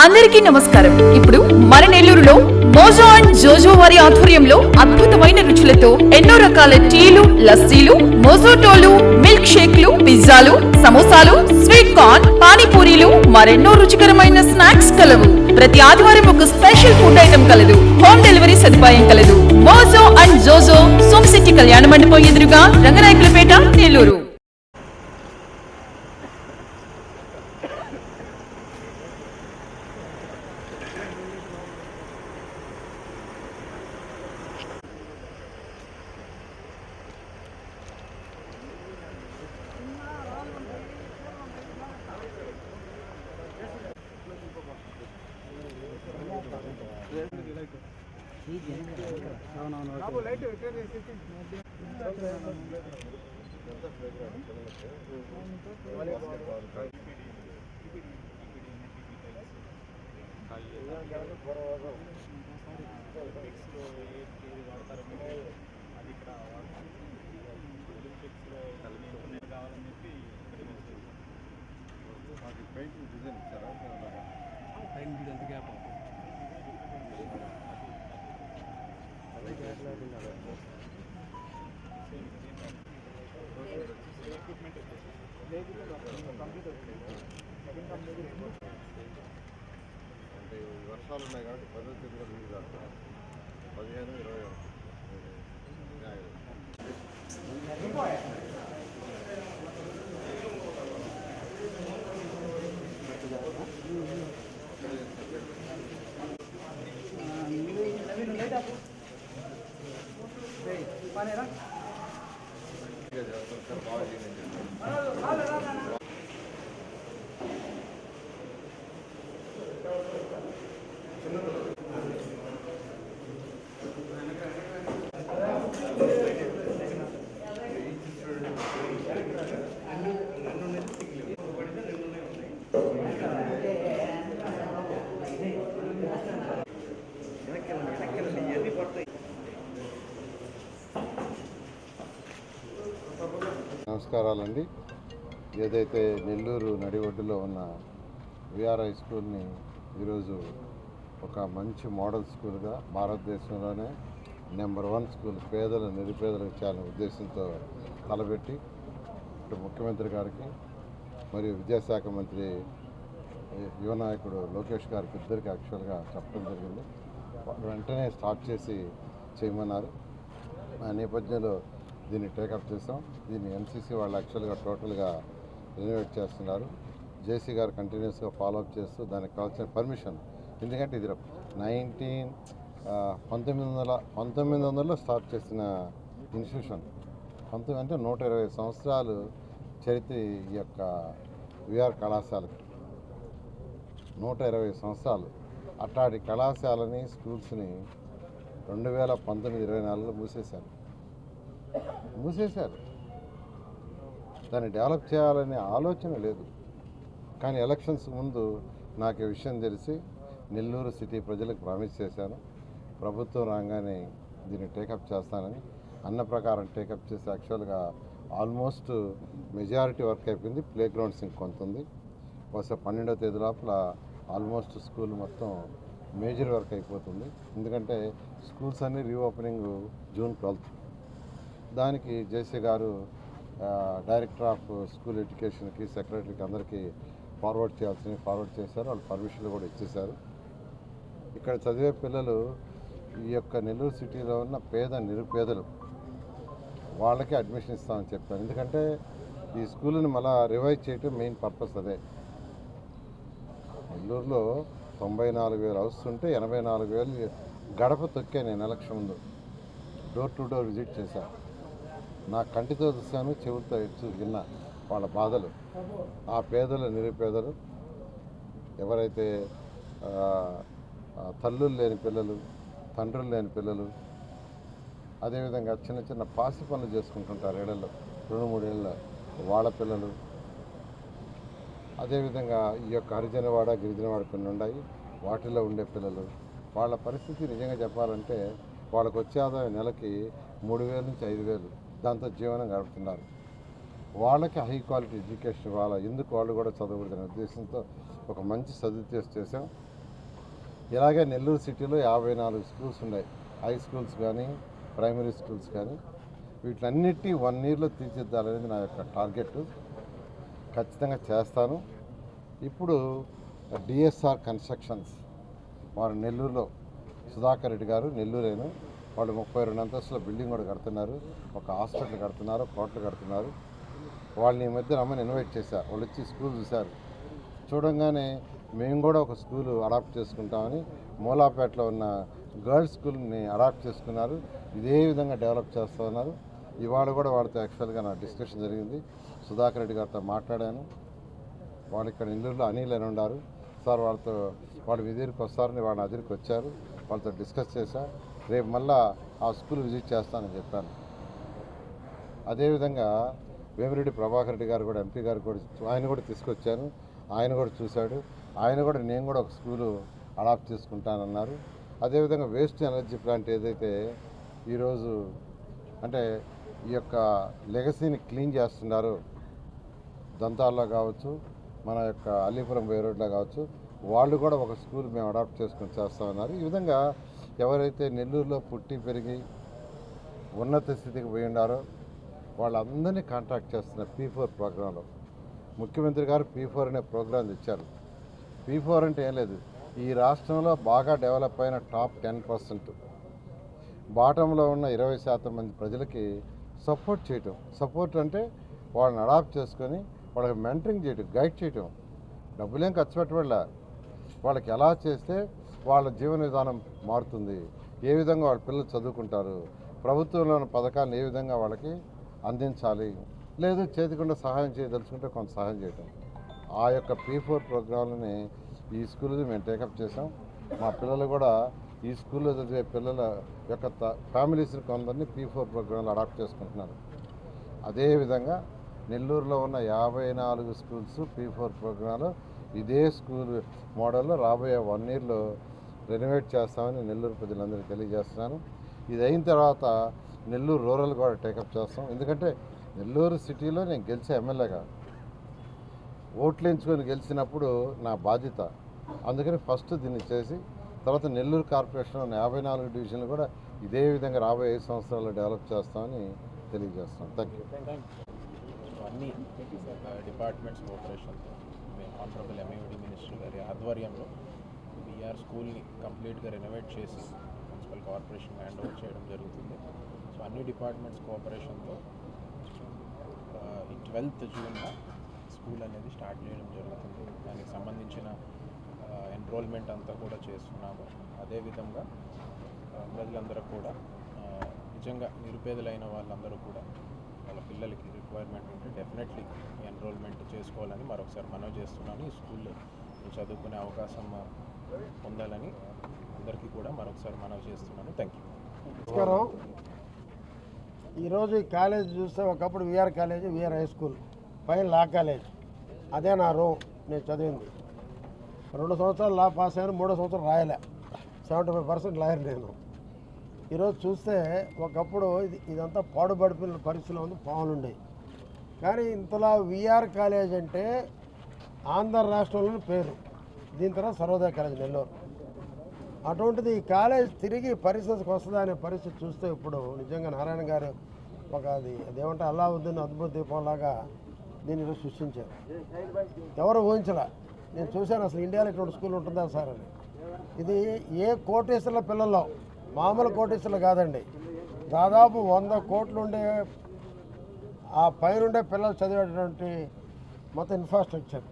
అందరికీ నమస్కారం. ఇప్పుడు మన నెల్లూరులో మోజో అండ్ జోజో వారి ఆధ్వర్యంలో అద్భుతమైన రుచులతో ఎన్నో రకాల టీలు, లస్సీలు, మోజోటోలు, మిల్క్ షేక్లు, పిజ్జాలు, సమోసాలు, స్వీట్ కార్న్, పానీపూరీలు, మరెన్నో రుచికరమైన స్నాక్స్ కలవు. ప్రతి ఆదివారం ఒక స్పెషల్ ఫుడ్ ఐటమ్ కలదు. హోమ్ డెలివరీ సదుపాయం కలదు. మోజో అండ్ జోజో, సోమ్ సిటీ కళ్యాణ మండపం ఎదురుగా, రంగనాయకులపేట, నెల్లూరు. వర్షాలు ఉన్నాయి కాబట్టి 10వ తేదీ కూడా లీవ్ కాదు. 15, 20 నమస్కారాలండి. ఏదైతే నెల్లూరు నడి ఒడ్డులో ఉన్న విఆర్ హై స్కూల్ని ఈరోజు ఒక మంచి మోడల్ స్కూల్గా భారతదేశంలోనే నెంబర్ 1 స్కూల్ పేదలు నిరుపేదలకు చేయాలనే ఉద్దేశంతో తలపెట్టి ఇటు ముఖ్యమంత్రి గారికి మరియు విద్యాశాఖ మంత్రి యువ నాయకుడు లోకేష్ గారికి ఇద్దరికి యాక్చువల్గా చెప్పడం జరిగింది. వెంటనే స్టార్ట్ చేసి చేయమన్నారు. ఆ నేపథ్యంలో దీన్ని టేకప్ చేసాం. దీన్ని ఎన్సీసీ వాళ్ళు యాక్చువల్గా టోటల్గా రెనోవేట్ చేస్తున్నారు. జేసీ గారు కంటిన్యూస్గా ఫాలోఅప్ చేస్తూ దానికి కావాల్సిన పర్మిషన్, ఎందుకంటే ఇది 1900లో స్టార్ట్ చేసిన ఇన్స్టిట్యూషన్. అంటే 120 సంవత్సరాలు చరిత్ర ఈ యొక్క విఆర్ కళాశాలకి. 120 సంవత్సరాలు. అట్లాంటి కళాశాలని, స్కూల్స్ని 2019-24లో మూసేశారు. దాన్ని డెవలప్ చేయాలనే ఆలోచన లేదు. కానీ ఎలక్షన్స్ ముందు నాకు ఈ విషయం తెలిసి నెల్లూరు సిటీ ప్రజలకు ప్రామిస్ చేశాను, ప్రభుత్వం రాగానే దీన్ని టేకప్ చేస్తానని. అన్న ప్రకారం టేకప్ చేసి యాక్చువల్గా ఆల్మోస్ట్ మెజారిటీ వర్క్ అయిపోయింది. ప్లే గ్రౌండ్స్ ఇంకొంత ఉంది. బహుశా 12వ తేదీ లోపల ఆల్మోస్ట్ స్కూల్ మొత్తం మేజర్ వర్క్ అయిపోతుంది. ఎందుకంటే స్కూల్స్ అన్నీ రీఓపెనింగ్ June 12th. దానికి జేసీ గారు డైరెక్టర్ ఆఫ్ స్కూల్ ఎడ్యుకేషన్కి, సెక్రటరీకి అందరికీ ఫార్వర్డ్ చేశారు. వాళ్ళు పర్మిషన్లు కూడా ఇచ్చేశారు. ఇక్కడ చదివే పిల్లలు ఈ యొక్క నెల్లూరు సిటీలో ఉన్న నిరుపేదలు వాళ్ళకి అడ్మిషన్ ఇస్తామని చెప్పారు. ఎందుకంటే ఈ స్కూల్ని మళ్ళీ రివైజ్ చేయటం మెయిన్ పర్పస్ అదే. నెల్లూరులో 94,000 హౌస్ ఉంటే 84,000 గడప తొక్కే. నేను ఎలక్షన్ ముందు డోర్ టు డోర్ విజిట్ చేశాను. నా కంటితో చూశాను, చెవులతో విన్నా వాళ్ళ బాధలు. ఆ పేదలు, నిరుపేదలు, ఎవరైతే తల్లులు లేని పిల్లలు, తండ్రులు లేని పిల్లలు, అదేవిధంగా చిన్న చిన్న పాసి పనులు చేసుకుంటుంటారు ఏళ్ళలో, 2-3 ఏళ్ళ వాళ్ళ పిల్లలు, అదేవిధంగా ఈ యొక్క హరిజనవాడ, గిరిజనవాడ కొన్ని ఉన్నాయి, వాటిల్లో ఉండే పిల్లలు, వాళ్ళ పరిస్థితి నిజంగా చెప్పాలంటే వాళ్ళకు వచ్చే ఆదాయం నెలకి 3,000 నుంచి 5,000, దాంతో జీవనం గడుపుతున్నారు. వాళ్ళకి హై క్వాలిటీ ఎడ్యుకేషన్ ఇవ్వాలి, ఎందుకు వాళ్ళు కూడా చదవకూడదనే ఉద్దేశంతో ఒక మంచి సదుద్దేశం చేశాం. ఇలాగే నెల్లూరు సిటీలో 54 స్కూల్స్ ఉన్నాయి, హై స్కూల్స్ కానీ ప్రైమరీ స్కూల్స్ కానీ. వీటిలన్నిటి 1 ఇయర్లో తీర్చిదిద్దాలనేది నా యొక్క టార్గెట్. ఖచ్చితంగా చేస్తాను. ఇప్పుడు డిఎస్ఆర్ కన్స్ట్రక్షన్స్ వారు నెల్లూరులో సుధాకర్ రెడ్డి గారు నెల్లూరేను, వాళ్ళు 32 అంతస్తుల బిల్డింగ్ కూడా కడుతున్నారు, ఒక హాస్పిటల్ కడుతున్నారు, కోట్లు కడుతున్నారు. వాళ్ళని ఈ మధ్య రమ్మని ఇన్వైట్ చేశారు. వాళ్ళు వచ్చి స్కూల్ చూశారు. చూడంగానే మేము కూడా ఒక స్కూలు అడాప్ట్ చేసుకుంటామని మూలాపేటలో ఉన్న గర్ల్స్ స్కూల్ని అడాప్ట్ చేసుకున్నారు. ఇదే విధంగా డెవలప్ చేస్తున్నారు. ఇవాళ కూడా వాళ్ళతో యాక్చువల్గా నా డిస్కషన్ జరిగింది. సుధాకర్ రెడ్డి గారితో మాట్లాడాను. వాళ్ళు ఇక్కడ నెల్లూరులో అనిల్ అని ఉన్నారు సార్, వాళ్ళు మీ దగ్గరికి వస్తారని వాళ్ళ దగ్గరికి వచ్చారు. వాళ్ళతో డిస్కస్ చేశా. రేపు మళ్ళా ఆ స్కూల్ విజిట్ చేస్తానని చెప్పాను. అదేవిధంగా వేమిరెడ్డి ప్రభాకర్ రెడ్డి గారు కూడా ఎంపీ గారు కూడా ఆయన కూడా తీసుకొచ్చాను. ఆయన కూడా చూశాడు. ఆయన కూడా నేను కూడా ఒక స్కూలు అడాప్ట్ చేసుకుంటానన్నారు. అదేవిధంగా వేస్ట్ ఎనర్జీ ప్లాంట్ ఏదైతే ఈరోజు అంటే ఈ యొక్క లెగసీని క్లీన్ చేస్తున్నారో దంతాల్లో కావచ్చు, మన యొక్క అల్లీపురం బై రోడ్లో కావచ్చు, వాళ్ళు కూడా ఒక స్కూల్ మేము అడాప్ట్ చేసుకొని చేస్తామన్నారు. ఈ విధంగా ఎవరైతే నెల్లూరులో పుట్టి పెరిగి ఉన్నత స్థితికి పోయి ఉన్నారో వాళ్ళందరినీ కాంటాక్ట్ చేస్తున్న P4 ప్రోగ్రాంలో ముఖ్యమంత్రి గారు P4 అనే ప్రోగ్రాం తెచ్చారు. P4 అంటే ఏం లేదు, ఈ రాష్ట్రంలో బాగా డెవలప్ అయిన టాప్ 10%, బాటంలో ఉన్న 20% మంది ప్రజలకి సపోర్ట్ చేయటం. సపోర్ట్ అంటే వాళ్ళని అడాప్ట్ చేసుకొని వాళ్ళకి మెంటరింగ్ చేయటం, గైడ్ చేయటం. డబ్బులేం ఖర్చు పెట్టబడలే. వాళ్ళకి ఎలా చేస్తే వాళ్ళ జీవన విధానం మారుతుంది, ఏ విధంగా వాళ్ళ పిల్లలు చదువుకుంటారు, ప్రభుత్వంలోని పథకాలను ఏ విధంగా వాళ్ళకి అందించాలి, లేదు చేతికుండా సహాయం చేయదలుచుకుంటే కొంత సహాయం చేయటం. ఆ యొక్క P4 ప్రోగ్రాంలని ఈ స్కూల్ని మేము టేకప్ చేసాం. మా పిల్లలు కూడా ఈ స్కూల్లో చదివే పిల్లల యొక్క ఫ్యామిలీస్ని కొందరిని P4 ప్రోగ్రాంలో అడాప్ట్ చేసుకుంటున్నారు. అదేవిధంగా నెల్లూరులో ఉన్న 54 స్కూల్స్ P4 ప్రోగ్రాంలో ఇదే స్కూల్ మోడల్లో రాబోయే 1 ఇయర్లో రెనోవేట్ చేస్తామని నెల్లూరు ప్రజలందరికీ తెలియజేస్తున్నాను. ఇది అయిన తర్వాత నెల్లూరు రూరల్ కూడా టేకప్ చేస్తాం. ఎందుకంటే నెల్లూరు సిటీలో నేను గెలిచే ఎమ్మెల్యేగా ఓట్లు ఎంచుకొని గెలిచినప్పుడు నా బాధ్యత. అందుకని ఫస్ట్ దీన్ని చేసి తర్వాత నెల్లూరు కార్పొరేషన్లో 54 డివిజన్లు కూడా ఇదే విధంగా రాబోయే 5 సంవత్సరాల్లో డెవలప్ చేస్తామని తెలియజేస్తాం. Thank you. అన్ని డిపార్ట్మెంట్స్ కోఆపరేషన్తో మేము ఆనరబుల్ ఎంఏడి మినిస్టర్ గారి ఆధ్వర్యంలో బీఆర్ స్కూల్ని కంప్లీట్గా రెనోవేట్ చేసి మున్సిపల్ కార్పొరేషన్ హ్యాండ్ ఓవర్ చేయడం జరుగుతుంది. సో అన్ని డిపార్ట్మెంట్స్ కోఆపరేషన్తో ఈ 12th జూన్న స్కూల్ అనేది స్టార్ట్ చేయడం జరుగుతుంది. దానికి సంబంధించిన ఎన్రోల్మెంట్ అంతా కూడా చేస్తున్నాము. అదేవిధంగా ప్రజలందరూ కూడా నిజంగా నిరుపేదలైన వాళ్ళందరూ కూడా వాళ్ళ పిల్లలకి రిక్వైర్మెంట్ ఉంటే డెఫినెట్లీ ఎన్రోల్మెంట్ చేసుకోవాలని మరొకసారి మనవి చేస్తున్నాను. ఈ స్కూల్లో చదువుకునే అవకాశం పొందాలని అందరికీ కూడా మరొకసారి మనవి చేస్తున్నాను. Thank you. నమస్కారం. ఈరోజు ఈ కాలేజ్ చూస్తే ఒకప్పుడు VR college, VR high school, పైన లా కాలేజ్. అదే నా రూమ్. నేను చదివింది 2 సంవత్సరాలు లా పాస్ అయ్యాను, 3వ సంవత్సరం రాయలే. 75% లాయర్ నేను. ఈరోజు చూస్తే ఒకప్పుడు ఇదంతా పాడుబడిపోయిన పరిస్థితిలో ఉంది, పాములు ఉండేవి. కానీ ఇంతలా విఆర్ కాలేజ్ అంటే ఆంధ్ర రాష్ట్రంలోని పేరు. దీని తర్వాత సర్వోదయ కాలేజ్ నెల్లూరు. అటువంటిది ఈ కాలేజ్ తిరిగి పరిస్థితికి వస్తుందా అనే పరిస్థితి చూస్తే ఇప్పుడు నిజంగా నారాయణ గారు అదేమంటే అల్లావుద్దీన్ అద్భుత దీపంలాగా దీన్ని ఈరోజు సృష్టించారు. ఎవరు ఊహించలే. నేను చూశాను అసలు ఇండియాలో ఇటువంటి స్కూల్ ఉంటుందా సార్ అని. ఇది ఏ కోటేశ్వర్ల పిల్లల్లో, మామూలు కోటేశ్వర్లు కాదండి, దాదాపు 100 కోట్లు ఉండే ఆ పైనుండే పిల్లలు చదివేటువంటి మొత్తం ఇన్ఫ్రాస్ట్రక్చర్.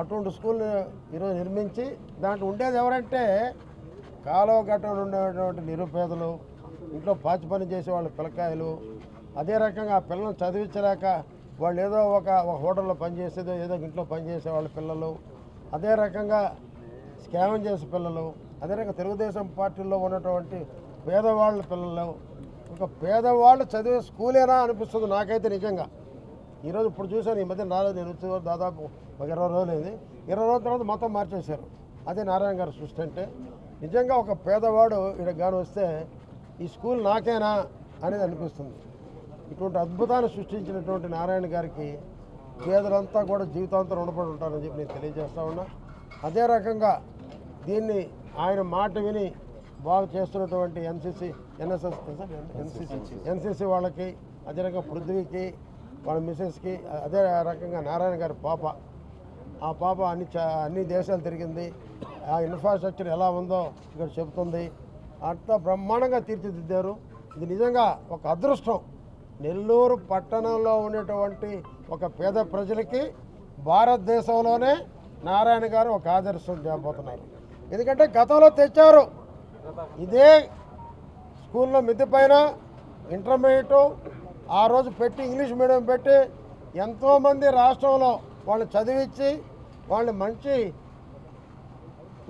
అటువంటి స్కూల్ని ఈరోజు నిర్మించి దాంట్లో ఉండేది ఎవరంటే కాలువ గట్టలు ఉండేటువంటి నిరుపేదలు, ఇంట్లో పాచి పని చేసే వాళ్ళ పిల్లకాయలు. అదే రకంగా ఆ పిల్లలను చదివించలేక వాళ్ళు ఏదో ఒక హోటల్లో పనిచేసేదో ఏదో ఇంట్లో పనిచేసే వాళ్ళ పిల్లలు, అదే రకంగా స్కామ్ చేసే పిల్లలు, అదే రకంగా తెలుగుదేశం పార్టీలో ఉన్నటువంటి పేదవాళ్ళ పిల్లలు. ఒక పేదవాళ్ళు చదివే స్కూలేనా అనిపిస్తుంది నాకైతే నిజంగా. ఈరోజు ఇప్పుడు చూశాను, ఈ మధ్య రాలేదు, నేను వచ్చే దాదాపు ఒక 20 రోజులు అయింది. 20 రోజుల తర్వాత మొత్తం మార్చేశారు. అదే నారాయణ గారు సృష్టి అంటే. నిజంగా ఒక పేదవాడు ఇక్కడ గాని వస్తే ఈ స్కూల్ నాకేనా అనేది అనిపిస్తుంది. ఇటువంటి అద్భుతాన్ని సృష్టించినటువంటి నారాయణ గారికి పేదలంతా కూడా జీవితాంతం రుణపడి ఉంటారని చెప్పి నేను తెలియజేస్తా ఉన్నా. అదే రకంగా దీన్ని ఆయన మాట విని బాగా చేస్తున్నటువంటి ఎన్సీసీ వాళ్ళకి, అదే రకంగా పృథ్వీకి, వాళ్ళ మిసెస్కి, అదే రకంగా నారాయణ గారి పాప, ఆ పాప అన్ని దేశాలు తిరిగింది, ఆ ఇన్ఫ్రాస్ట్రక్చర్ ఎలా ఉందో ఇక్కడ చెబుతుంది. అంతా బ్రహ్మాండంగా తీర్చిదిద్దారు. ఇది నిజంగా ఒక అదృష్టం. నెల్లూరు పట్టణంలో ఉండేటువంటి ఒక పేద ప్రజలకి భారతదేశంలోనే నారాయణ గారు ఒక ఆదర్శం చేయబోతున్నారు. ఎందుకంటే గతంలో తెచ్చారు ఇదే స్కూల్లో మిద్దె పైన ఇంటర్మీడియట్ ఆ రోజు పెట్టి ఇంగ్లీష్ మీడియం పెట్టి ఎంతోమంది రాష్ట్రంలో వాళ్ళు చదివించి వాళ్ళని మంచి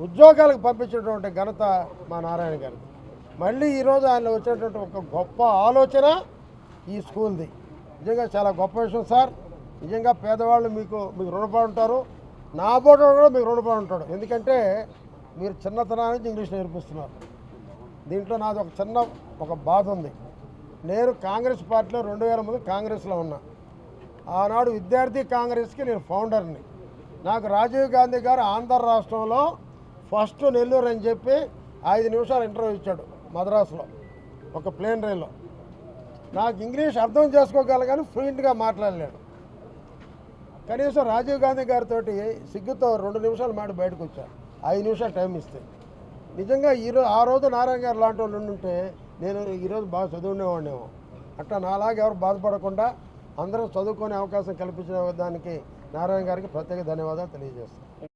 ఉద్యోగాలకు పంపించేటువంటి ఘనత మా నారాయణ గారిది. మళ్ళీ ఈరోజు ఆయన వచ్చినటువంటి ఒక గొప్ప ఆలోచన ఈ స్కూల్ది. నిజంగా చాలా గొప్ప విషయం సార్. నిజంగా పేదవాళ్ళు మీకు రుణపడి ఉంటారు. నా బోర్డు కూడా మీకు రుణపడి ఉంటాడు. ఎందుకంటే మీరు చిన్నతనం నుంచి ఇంగ్లీష్ నేర్పిస్తున్నారు. దీంట్లో నాది ఒక బాధ ఉంది. నేను కాంగ్రెస్ పార్టీలో 2000 కాంగ్రెస్లో ఉన్నా. ఆనాడు విద్యార్థి కాంగ్రెస్కి నేను ఫౌండర్ని. నాకు రాజీవ్ గాంధీ గారు ఆంధ్ర రాష్ట్రంలో ఫస్ట్ నెల్లూరు అని చెప్పి 5 నిమిషాలు ఇంటర్వ్యూ ఇచ్చాడు మద్రాసులో ఒక ప్లేన్ రైల్లో. నాకు ఇంగ్లీష్ అర్థం చేసుకోగలను, ఫ్లూయెంట్గా మాట్లాడలేడు. కనీసం రాజీవ్ గాంధీ గారితో సిగ్గుతో 2 నిమిషాలు మాట బయటకు వచ్చాను, 5 నిమిషాలు టైం ఇస్తే. నిజంగా ఆ రోజు నారాయణ గారు లాంటి వాళ్ళు ఉంటే నేను ఈరోజు బాగా చదువుకునేవాడినేమో. అట్లా నాలాగా ఎవరు బాధపడకుండా అందరూ చదువుకునే అవకాశం కల్పించిన దానికి నారాయణ గారికి ప్రత్యేక ధన్యవాదాలు తెలియజేస్తాను.